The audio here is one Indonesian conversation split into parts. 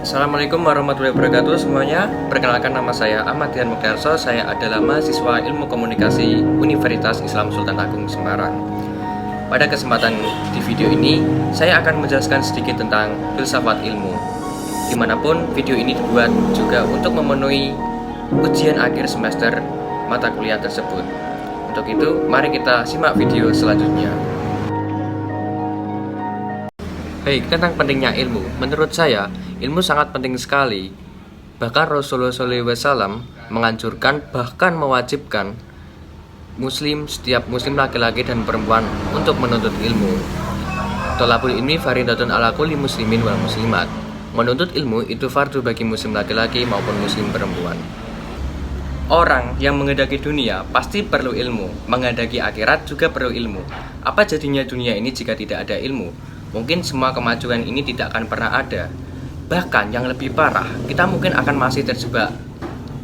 Assalamualaikum warahmatullahi wabarakatuh semuanya. Perkenalkan, nama saya Ahmad Dian Mukhtarso. Saya adalah mahasiswa Ilmu Komunikasi Universitas Islam Sultan Agung Semarang. Pada kesempatan di video ini, saya akan menjelaskan sedikit tentang filsafat ilmu. Dimanapun video ini dibuat juga untuk memenuhi ujian akhir semester mata kuliah tersebut. Untuk itu, mari kita simak video selanjutnya. Baik, tentang pentingnya ilmu. Menurut saya, ilmu sangat penting sekali. Bahkan Rasulullah SAW menganjurkan, bahkan mewajibkan setiap muslim laki-laki dan perempuan untuk menuntut ilmu. Thalabul ilmi fardhatun ala kulli muslimin wal muslimat. Menuntut ilmu itu fardu bagi muslim laki-laki maupun muslim perempuan. Orang yang menghendaki dunia pasti perlu ilmu, menghendaki akhirat juga perlu ilmu. Apa jadinya dunia ini jika tidak ada ilmu? Mungkin semua kemajuan ini tidak akan pernah ada. Bahkan yang lebih parah, kita mungkin akan masih terjebak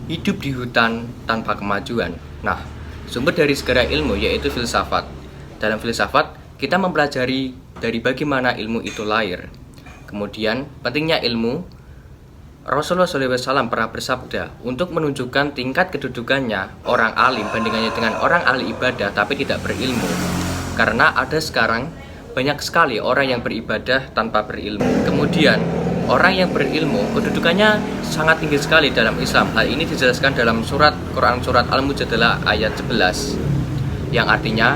hidup di hutan tanpa kemajuan. Nah, sumber dari segala ilmu yaitu filsafat. Dalam filsafat, kita mempelajari dari bagaimana ilmu itu lahir. Kemudian, pentingnya ilmu. Rasulullah SAW pernah bersabda, untuk menunjukkan tingkat kedudukannya orang alim bandingannya dengan orang ahli ibadah tapi tidak berilmu. Karena ada sekarang banyak sekali orang yang beribadah tanpa berilmu. Kemudian, orang yang berilmu kedudukannya sangat tinggi sekali dalam Islam. Hal ini dijelaskan dalam Quran surat Al-Mujadalah ayat 11, yang artinya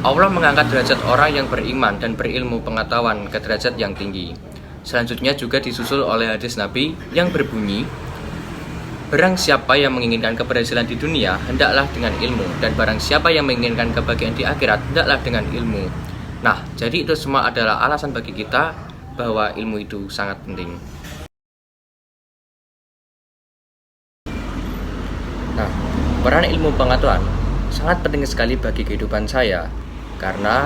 Allah mengangkat derajat orang yang beriman dan berilmu pengetahuan ke derajat yang tinggi. Selanjutnya juga disusul oleh hadis Nabi yang berbunyi, barang siapa yang menginginkan keberhasilan di dunia, hendaklah dengan ilmu, dan barang siapa yang menginginkan kebahagiaan di akhirat, hendaklah dengan ilmu. Nah, jadi itu semua adalah alasan bagi kita bahwa ilmu itu sangat penting. Nah, peran ilmu pengetahuan sangat penting sekali bagi kehidupan saya, karena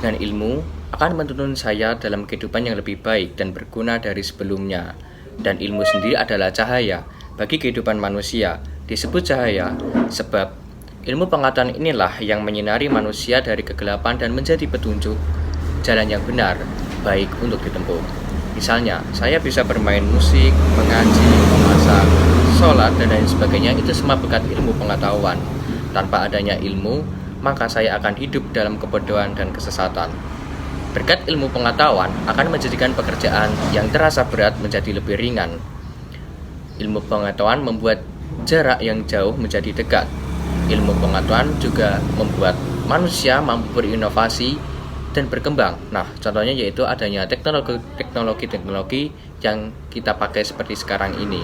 dengan ilmu akan menuntun saya dalam kehidupan yang lebih baik dan berguna dari sebelumnya. Dan ilmu sendiri adalah cahaya bagi kehidupan manusia. Disebut cahaya sebab ilmu pengetahuan inilah yang menyinari manusia dari kegelapan dan menjadi petunjuk jalan yang benar, baik untuk ditempuh. Misalnya, saya bisa bermain musik, mengaji, memasak, sholat, dan lain sebagainya. Itu semua berkat ilmu pengetahuan. Tanpa adanya ilmu, maka saya akan hidup dalam kebodohan dan kesesatan. Berkat ilmu pengetahuan akan menjadikan pekerjaan yang terasa berat menjadi lebih ringan. Ilmu pengetahuan membuat jarak yang jauh menjadi dekat. Ilmu pengetahuan juga membuat manusia mampu berinovasi dan berkembang. Nah, contohnya yaitu adanya teknologi yang kita pakai seperti sekarang ini.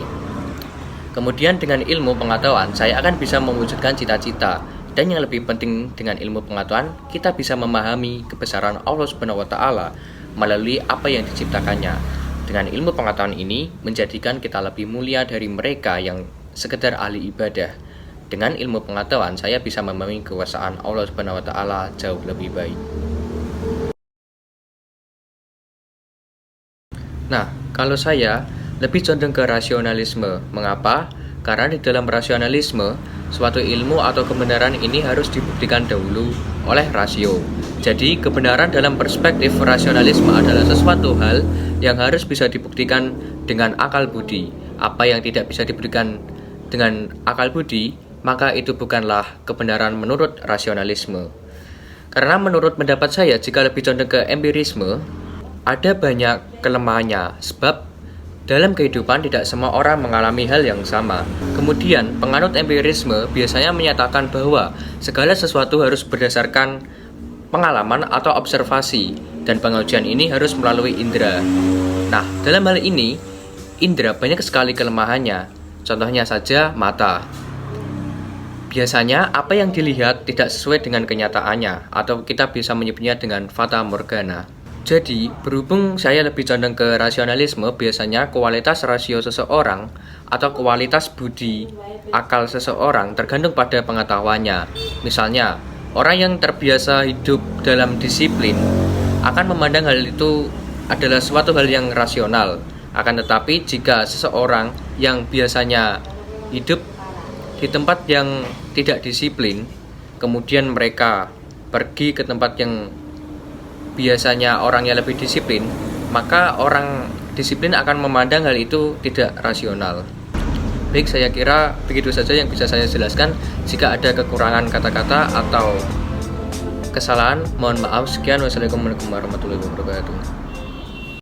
Kemudian dengan ilmu pengetahuan, saya akan bisa mewujudkan cita-cita. Dan yang lebih penting dengan ilmu pengetahuan, kita bisa memahami kebesaran Allah Subhanahu wa Ta'ala melalui apa yang diciptakannya. Dengan ilmu pengetahuan ini menjadikan kita lebih mulia dari mereka yang sekedar ahli ibadah. Dengan ilmu pengetahuan, saya bisa memahami kekuasaan Allah Subhanahu wa Ta'ala jauh lebih baik. Nah, kalau saya lebih condong ke rasionalisme. Mengapa? Karena di dalam rasionalisme, suatu ilmu atau kebenaran ini harus dibuktikan dahulu oleh rasio. Jadi, kebenaran dalam perspektif rasionalisme adalah sesuatu hal yang harus bisa dibuktikan dengan akal budi. Apa yang tidak bisa dibuktikan dengan akal budi, maka itu bukanlah kebenaran menurut rasionalisme. Karena menurut pendapat saya, jika lebih condong ke empirisme, ada banyak kelemahannya. Sebab dalam kehidupan tidak semua orang mengalami hal yang sama. Kemudian penganut empirisme biasanya menyatakan bahwa segala sesuatu harus berdasarkan pengalaman atau observasi, dan pengujian ini harus melalui indera. Nah, dalam hal ini, indera banyak sekali kelemahannya. Contohnya saja mata. Biasanya apa yang dilihat tidak sesuai dengan kenyataannya, atau kita bisa menyebutnya dengan fata morgana. Jadi, berhubung saya lebih condong ke rasionalisme, biasanya kualitas rasio seseorang atau kualitas budi akal seseorang tergantung pada pengetahuannya. Misalnya, orang yang terbiasa hidup dalam disiplin akan memandang hal itu adalah suatu hal yang rasional. Akan tetapi, jika seseorang yang biasanya hidup di tempat yang tidak disiplin, kemudian mereka pergi ke tempat yang biasanya orang yang lebih disiplin, maka orang disiplin akan memandang hal itu tidak rasional. Baik, saya kira begitu saja yang bisa saya jelaskan. Jika ada kekurangan kata-kata atau kesalahan, mohon maaf. Sekian, wassalamualaikum warahmatullahi wabarakatuh.